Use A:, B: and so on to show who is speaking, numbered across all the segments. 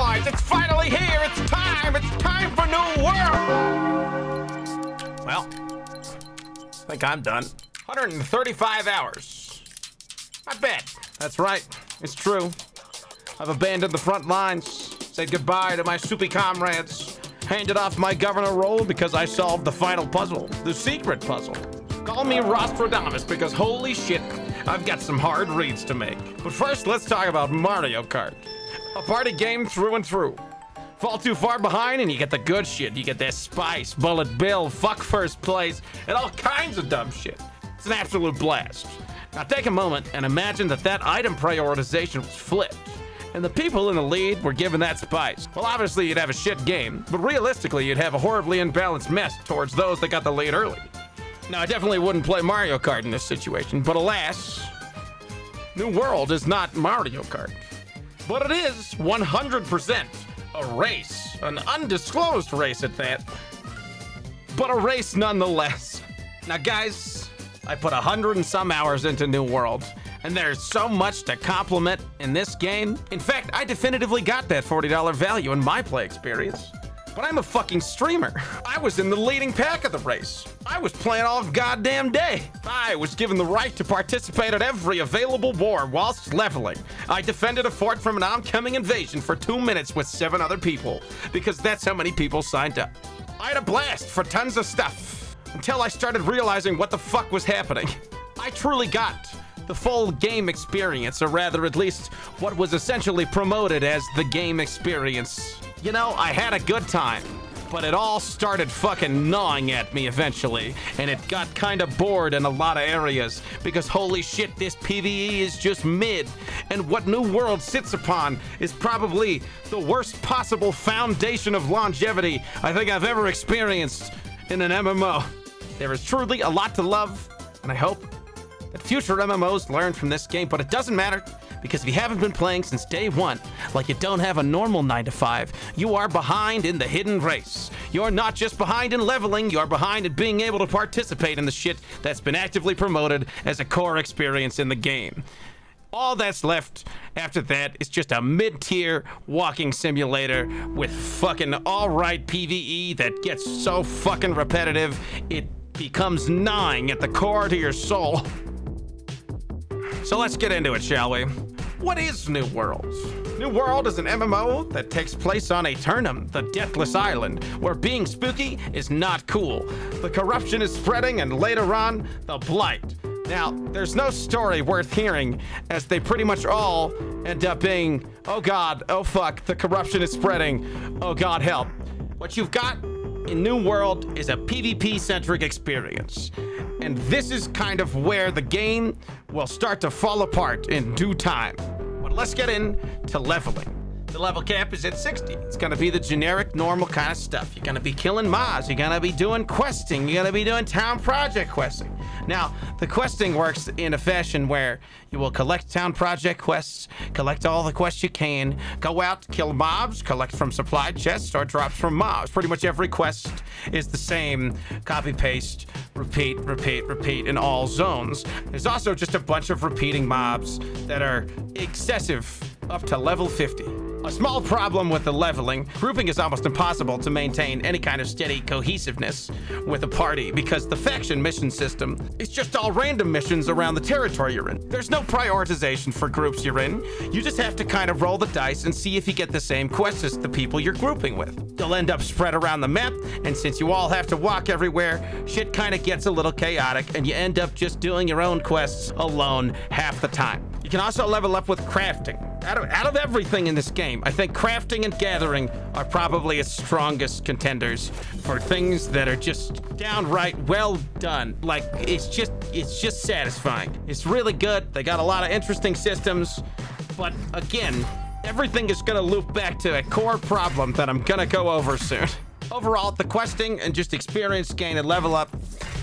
A: boys, it's finally here. It's time for New World. Well, I think I'm done. 135 hours. Not bad. That's right, it's true. I've abandoned the front lines, said goodbye to my soupy comrades, handed off my governor role because I solved the final puzzle, the secret puzzle. Call me Rostradamus because holy shit, I've got some hard reads to make. But first, let's talk about Mario Kart. A party game through and through. Fall too far behind and you get the good shit. You get that spice, bullet bill, fuck first place, and all kinds of dumb shit. It's an absolute blast. Now take a moment and imagine that item prioritization was flipped, and the people in the lead were given that spice. Well, obviously you'd have a shit game, but realistically you'd have a horribly imbalanced mess towards those that got the lead early. Now I definitely wouldn't play Mario Kart in this situation, but alas, New World is not Mario Kart. But it is 100% a race, an undisclosed race at that, but a race nonetheless. Now guys, I put 100 and some hours into New World, and there's so much to compliment in this game. In fact, I definitively got that $40 value in my play experience. But I'm a fucking streamer. I was in the leading pack of the race. I was playing all goddamn day. I was given the right to participate at every available war whilst leveling. I defended a fort from an oncoming invasion for 2 minutes with 7 other people, because that's how many people signed up. I had a blast for tons of stuff, until I started realizing what the fuck was happening. I truly got the full game experience, or rather at least what was essentially promoted as the game experience. You know, I had a good time, but it all started fucking gnawing at me eventually, and it got kind of bored in a lot of areas, because holy shit, this PvE is just mid, and what New World sits upon is probably the worst possible foundation of longevity I think I've ever experienced in an MMO. There is truly a lot to love, and I hope that future MMOs learn from this game, but it doesn't matter, because if you haven't been playing since day one, like you don't have a normal 9 to 5, you are behind in the hidden race. You're not just behind in leveling, you're behind in being able to participate in the shit that's been actively promoted as a core experience in the game. All that's left after that is just a mid-tier walking simulator with fucking alright PvE that gets so fucking repetitive, it becomes gnawing at the core to your soul. So let's get into it, shall we? What is New World? New World is an MMO that takes place on Eternum, the Deathless Island, where being spooky is not cool. The corruption is spreading, and later on, the Blight. Now, there's no story worth hearing, as they pretty much all end up being, oh god, oh fuck, the corruption is spreading, oh god help. What you've got in New World is a PvP-centric experience. And this is kind of where the game will start to fall apart in due time. But let's get into leveling. The level cap is at 60. It's gonna be the generic, normal kind of stuff. You're gonna be killing mobs, you're gonna be doing questing, you're gonna be doing town project questing. Now, the questing works in a fashion where you will collect town project quests, collect all the quests you can, go out, kill mobs, collect from supply chests or drops from mobs. Pretty much every quest is the same, copy, paste, repeat, repeat, repeat in all zones. There's also just a bunch of repeating mobs that are excessive up to level 50. A small problem with the leveling, grouping is almost impossible to maintain any kind of steady cohesiveness with a party because the faction mission system is just all random missions around the territory you're in. There's no prioritization for groups you're in. You just have to kind of roll the dice and see if you get the same quests as the people you're grouping with. You'll end up spread around the map, and since you all have to walk everywhere, shit kind of gets a little chaotic, and you end up just doing your own quests alone half the time. You can also level up with crafting. Out of everything in this game, I think crafting and gathering are probably its strongest contenders for things that are just downright well done. Like, it's just satisfying. It's really good. They got a lot of interesting systems, but again, everything is gonna loop back to a core problem that I'm gonna go over soon. Overall, the questing and just experience gain and level up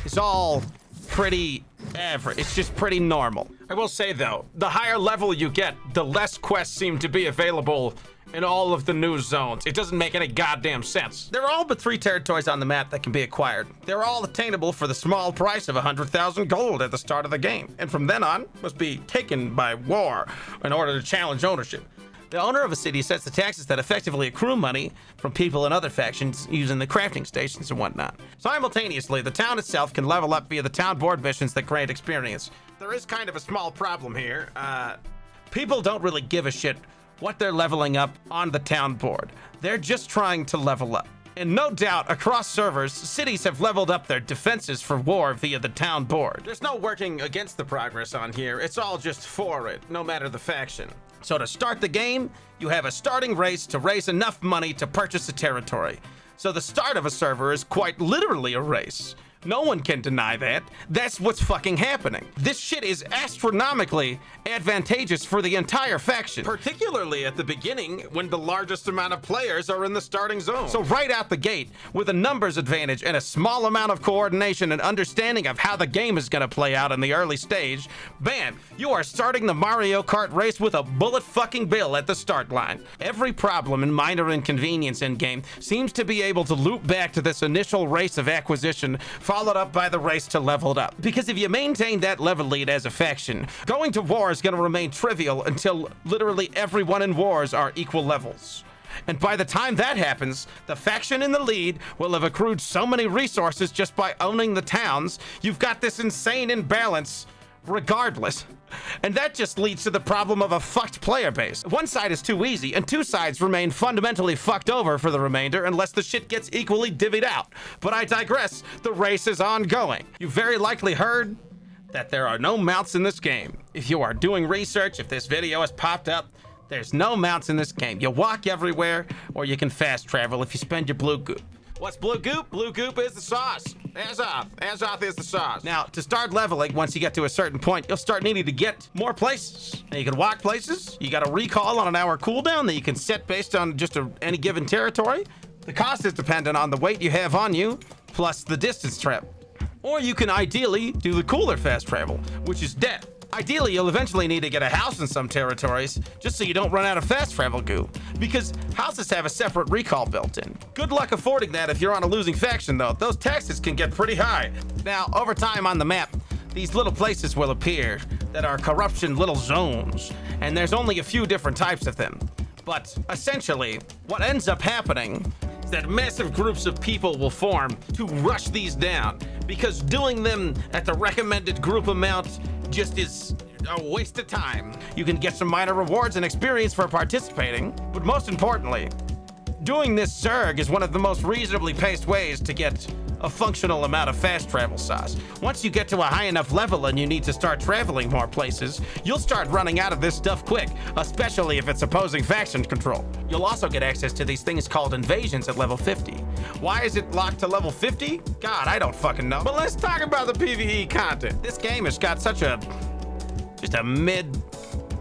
A: is all pretty average. It's just pretty normal. I will say though, the higher level you get, the less quests seem to be available in all of the new zones. It doesn't make any goddamn sense. There are all but 3 territories on the map that can be acquired. They're all attainable for the small price of 100,000 gold at the start of the game, and from then on must be taken by war in order to challenge ownership. The owner of a city sets the taxes that effectively accrue money from people in other factions using the crafting stations and whatnot. Simultaneously, the town itself can level up via the town board missions that grant experience. There is kind of a small problem here. People don't really give a shit what they're leveling up on the town board. They're just trying to level up. And no doubt, across servers, cities have leveled up their defenses for war via the town board. There's no working against the progress on here. It's all just for it, no matter the faction. So to start the game, you have a starting race to raise enough money to purchase a territory. So the start of a server is quite literally a race. No one can deny that. That's what's fucking happening. This shit is astronomically advantageous for the entire faction, particularly at the beginning when the largest amount of players are in the starting zone. So right out the gate, with a numbers advantage and a small amount of coordination and understanding of how the game is gonna play out in the early stage, bam, you are starting the Mario Kart race with a bullet fucking bill at the start line. Every problem and minor inconvenience in game seems to be able to loop back to this initial race of acquisition, followed up by the race to leveled up. Because if you maintain that level lead as a faction, going to war is going to remain trivial until literally everyone in wars are equal levels. And by the time that happens, the faction in the lead will have accrued so many resources just by owning the towns, you've got this insane imbalance regardless. And that just leads to the problem of a fucked player base. One side is too easy, and two sides remain fundamentally fucked over for the remainder unless the shit gets equally divvied out. But I digress, the race is ongoing. You very likely heard that there are no mounts in this game. If you are doing research, if this video has popped up, there's no mounts in this game. You walk everywhere, or you can fast travel if you spend your blue goop. What's blue goop? Blue goop is the sauce. Azoth. Azoth is the sauce. Now, to start leveling, once you get to a certain point, you'll start needing to get more places. Now, you can walk places. You got a recall on an hour cooldown that you can set based on just any given territory. The cost is dependent on the weight you have on you, plus the distance travel. Or you can ideally do the cooler fast travel, which is dead. Ideally, you'll eventually need to get a house in some territories, just so you don't run out of fast travel goo, because houses have a separate recall built in. Good luck affording that if you're on a losing faction, though. Those taxes can get pretty high. Now, over time on the map, these little places will appear that are corruption little zones, and there's only a few different types of them. But essentially, what ends up happening is that massive groups of people will form to rush these down, because doing them at the recommended group amount just is a waste of time. You can get some minor rewards and experience for participating, but most importantly, doing this Zerg is one of the most reasonably paced ways to get a functional amount of fast travel sauce. Once you get to a high enough level and you need to start traveling more places, you'll start running out of this stuff quick, especially if it's opposing faction control. You'll also get access to these things called invasions at level 50. Why is it locked to level 50? God, I don't fucking know. But let's talk about the PvE content. This game has got such just a mid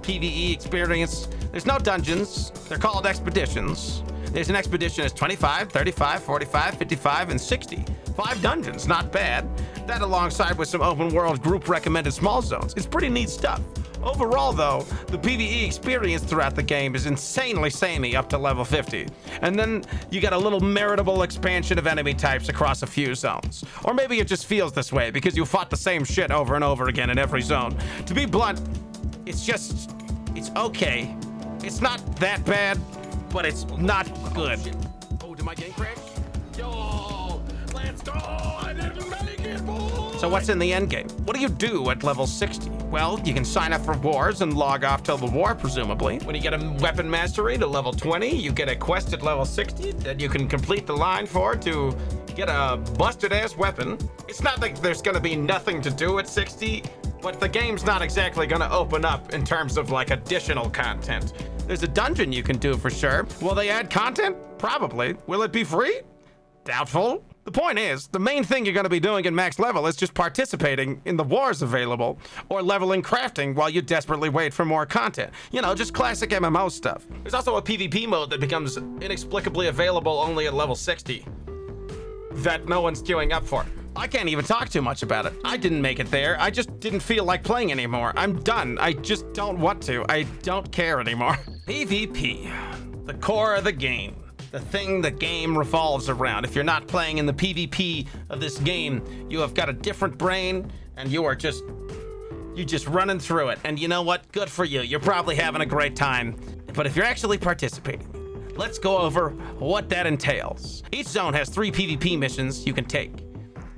A: PvE experience. There's no dungeons. They're called expeditions. There's an expedition that's 25, 35, 45, 55, and 60. 5 dungeons, not bad. That alongside with some open world group recommended small zones. It's pretty neat stuff. Overall though, the PvE experience throughout the game is insanely samey up to level 50. And then you get a little meritable expansion of enemy types across a few zones. Or maybe it just feels this way because you fought the same shit over and over again in every zone. To be blunt, it's okay. It's not that bad, but it's not good. Oh, did my game crash? Yo, let's go! I didn't make it, boy! So what's in the endgame? What do you do at level 60? Well, you can sign up for wars and log off till the war, presumably. When you get a weapon mastery to level 20, you get a quest at level 60 that you can complete the line for to get a busted-ass weapon. It's not like there's gonna be nothing to do at 60, but the game's not exactly gonna open up in terms of like additional content. There's a dungeon you can do for sure. Will they add content? Probably. Will it be free? Doubtful. The point is, the main thing you're going to be doing in max level is just participating in the wars available, or leveling crafting while you desperately wait for more content. You know, just classic MMO stuff. There's also a PvP mode that becomes inexplicably available only at level 60 that no one's queuing up for. I can't even talk too much about it. I didn't make it there. I just didn't feel like playing anymore. I'm done. I just don't want to. I don't care anymore. PvP, the core of the game. The thing the game revolves around. If you're not playing in the PvP of this game, you have got a different brain and you're just running through it. And you know what? Good for you. You're probably having a great time. But if you're actually participating, let's go over what that entails. Each zone has 3 PvP missions you can take.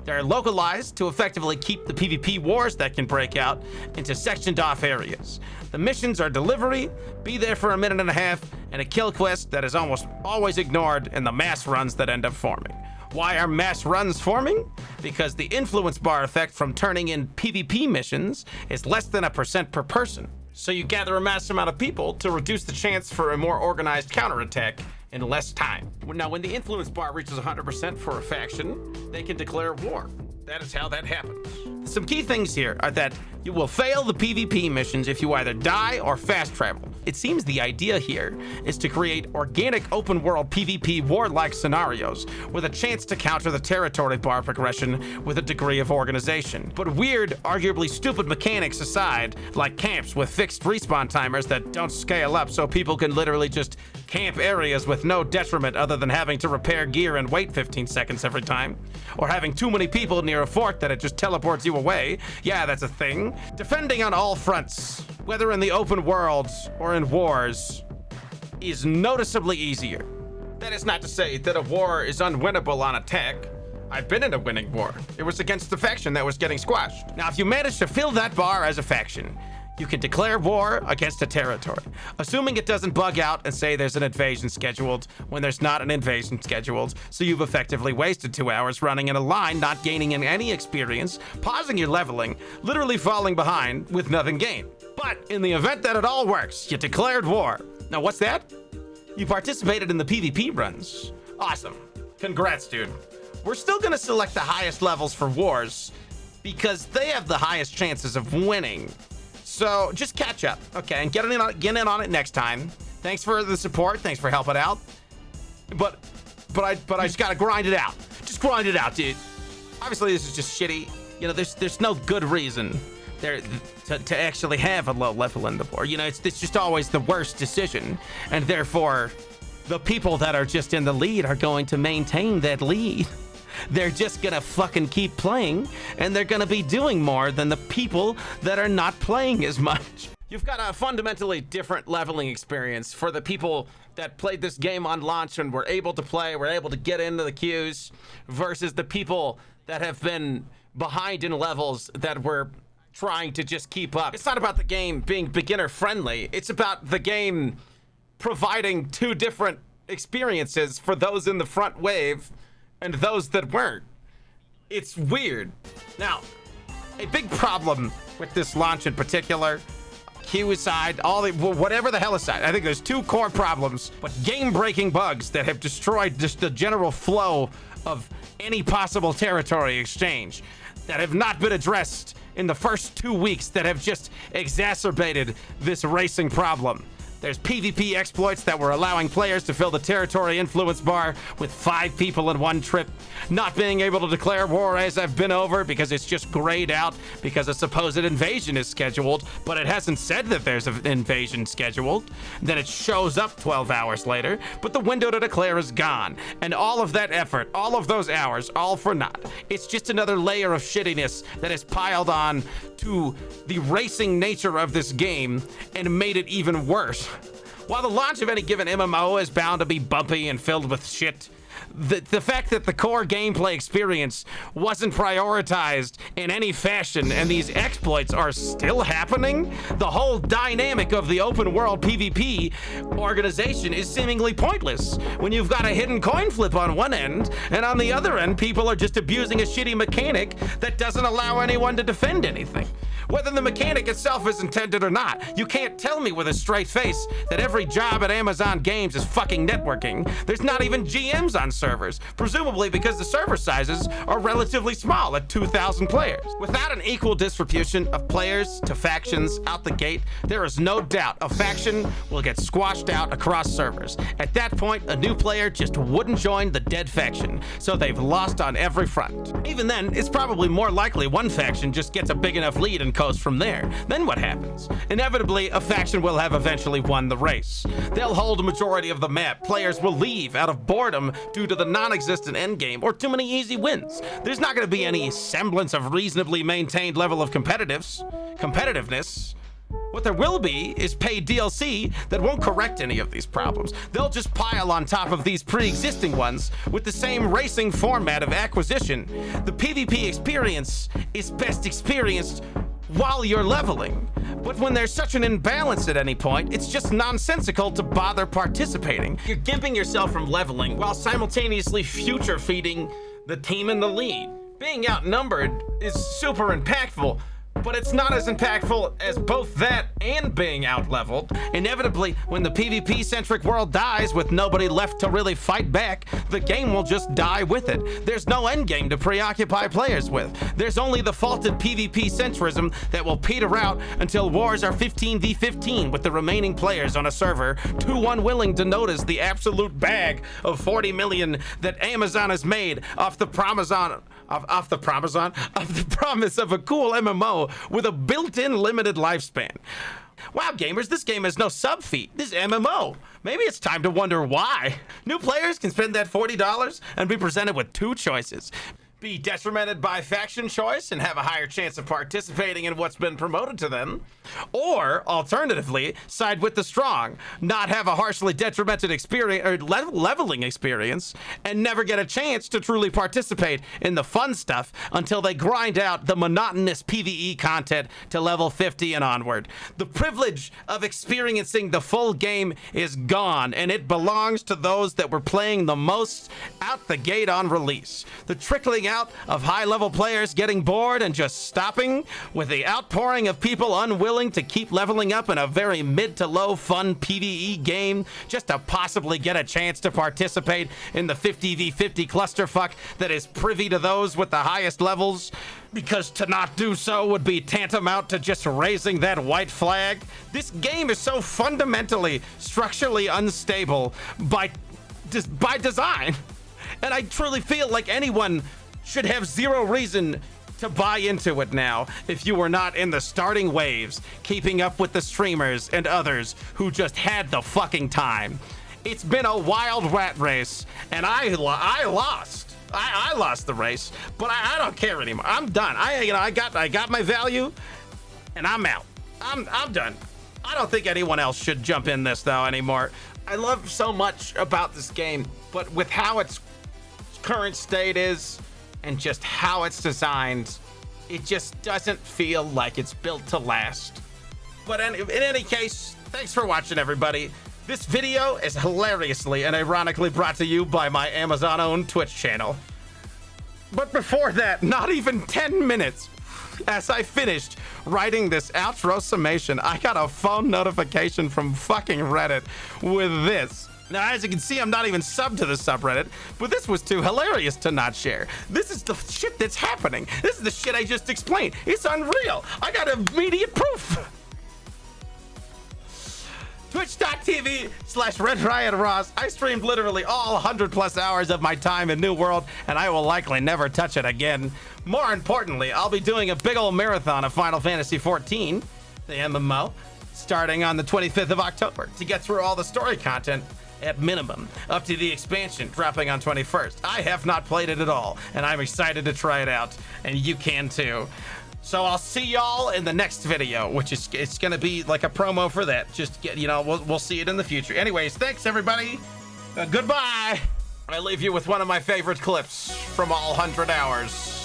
A: They're localized to effectively keep the PvP wars that can break out into sectioned off areas. The missions are delivery, be there for a minute and a half, and a kill quest that is almost always ignored in the mass runs that end up forming. Why are mass runs forming? Because the influence bar effect from turning in PvP missions is less than 1% per person. So you gather a mass amount of people to reduce the chance for a more organized counterattack in less time. Now, when the influence bar reaches 100% for a faction, they can declare war. That is how that happens. Some key things here are that you will fail the PvP missions if you either die or fast travel. It seems the idea here is to create organic open world PvP war-like scenarios with a chance to counter the territory bar progression with a degree of organization. But weird, arguably stupid mechanics aside, like camps with fixed respawn timers that don't scale up so people can literally just camp areas with no detriment other than having to repair gear and wait 15 seconds every time, or having too many people near a fort that it just teleports you away. Yeah, that's a thing. Defending on all fronts, whether in the open worlds or in wars, is noticeably easier. That is not to say that a war is unwinnable on attack. I've been in a winning war. It was against the faction that was getting squashed. Now, if you manage to fill that bar as a faction, you can declare war against a territory, assuming it doesn't bug out and say there's an invasion scheduled when there's not an invasion scheduled, so you've effectively wasted 2 hours running in a line, not gaining any experience, pausing your leveling, literally falling behind with nothing gained. But in the event that it all works, you declared war. Now what's that? You participated in the PvP runs. Awesome. Congrats, dude. We're still gonna select the highest levels for wars because they have the highest chances of winning. So just catch up, okay, and get in on it next time. Thanks for the support. Thanks for helping out. But I just gotta grind it out. Just grind it out, dude. Obviously, this is just shitty. You know, there's no good reason there to actually have a low level in the war. You know, it's just always the worst decision, and therefore, the people that are just in the lead are going to maintain that lead. They're just gonna fucking keep playing, and they're gonna be doing more than the people that are not playing as much. You've got a fundamentally different leveling experience for the people that played this game on launch and were able to play, were able to get into the queues, versus the people that have been behind in levels that were trying to just keep up. It's not about the game being beginner friendly. It's about the game providing 2 different experiences for those in the front wave and those that weren't. It's weird. Now, a big problem with this launch in particular, queue aside, whatever the hell aside, I think there's 2 core problems, but game-breaking bugs that have destroyed just the general flow of any possible territory exchange that have not been addressed in the first 2 weeks that have just exacerbated this racing problem. There's PvP exploits that were allowing players to fill the territory influence bar with 5 people in one trip, not being able to declare war as I've been over because it's just grayed out because a supposed invasion is scheduled, but it hasn't said that there's an invasion scheduled. Then it shows up 12 hours later, but the window to declare is gone. And all of that effort, all of those hours, all for naught. It's just another layer of shittiness that is piled on to the racing nature of this game and made it even worse. While the launch of any given MMO is bound to be bumpy and filled with shit, the fact that the core gameplay experience wasn't prioritized in any fashion and these exploits are still happening, the whole dynamic of the open world PvP organization is seemingly pointless when you've got a hidden coin flip on one end, and on the other end, people are just abusing a shitty mechanic that doesn't allow anyone to defend anything. Whether the mechanic itself is intended or not, you can't tell me with a straight face that every job at Amazon Games is fucking networking. There's not even GMs on servers, presumably because the server sizes are relatively small at 2,000 players. Without an equal distribution of players to factions out the gate, there is no doubt a faction will get squashed out across servers. At that point, a new player just wouldn't join the dead faction, so they've lost on every front. Even then, it's probably more likely one faction just gets a big enough lead and coast from there. Then what happens? Inevitably, a faction will have eventually won the race. They'll hold a majority of the map. Players will leave out of boredom due to the non-existent endgame or too many easy wins. There's not going to be any semblance of reasonably maintained level of competitiveness. What there will be is paid DLC that won't correct any of these problems. They'll just pile on top of these pre-existing ones with the same racing format of acquisition. The PvP experience is best experienced while you're leveling. But when there's such an imbalance at any point, it's just nonsensical to bother participating. You're gimping yourself from leveling while simultaneously future feeding the team in the lead. Being outnumbered is super impactful, but it's not as impactful as both that and being out-leveled. Inevitably, when the PvP-centric world dies with nobody left to really fight back, the game will just die with it. There's no endgame to preoccupy players with. There's only the faulted PvP centrism that will peter out until wars are 15v15 with the remaining players on a server too unwilling to notice the absolute bag of 40 million that Amazon has made off the promise of a cool MMO with a built-in limited lifespan. Wow, gamers, this game has no sub-feat. This is MMO. Maybe it's time to wonder why. New players can spend that $40 and be presented with two choices. Be detrimented by faction choice and have a higher chance of participating in what's been promoted to them. Or, alternatively, side with the strong, not have a harshly detrimented experience or leveling experience, and never get a chance to truly participate in the fun stuff until they grind out the monotonous PvE content to level 50 and onward. The privilege of experiencing the full game is gone, and it belongs to those that were playing the most out the gate on release. The trickling out of high-level players getting bored and just stopping, with the outpouring of people unwilling to keep leveling up in a very mid to low fun PvE game just to possibly get a chance to participate in the 50v50 clusterfuck that is privy to those with the highest levels, because to not do so would be tantamount to just raising that white flag. This game is so fundamentally structurally unstable by design, and I truly feel like anyone should have zero reason to buy into it now if you were not in the starting waves, keeping up with the streamers and others who just had the fucking time. It's been a wild rat race, and I lost. I lost the race, but I don't care anymore. I'm done. I got my value, and I'm out. I'm done. I don't think anyone else should jump in this though anymore. I love so much about this game, but with how its current state is, and just how it's designed, it just doesn't feel like it's built to last. But in any case, thanks for watching, everybody. This video is hilariously and ironically brought to you by my Amazon-owned Twitch channel. But before that, not even 10 minutes as I finished writing this outro summation, I got a phone notification from fucking Reddit with this. Now, as you can see, I'm not even subbed to the subreddit, but this was too hilarious to not share. This is the shit that's happening. This is the shit I just explained. It's unreal. I got immediate proof. Twitch.tv/RedRiotRoss. I streamed literally all 100+ hours of my time in New World, and I will likely never touch it again. More importantly, I'll be doing a big old marathon of Final Fantasy XIV, the MMO, starting on the 25th of October to get through all the story content at minimum, up to the expansion dropping on 21st. I have not played it at all, and I'm excited to try it out, and you can too. So I'll see y'all in the next video, which is, it's gonna be like a promo for that. Just get, we'll see it in the future. Anyways, thanks everybody. Goodbye. I leave you with one of my favorite clips from all 100 hours.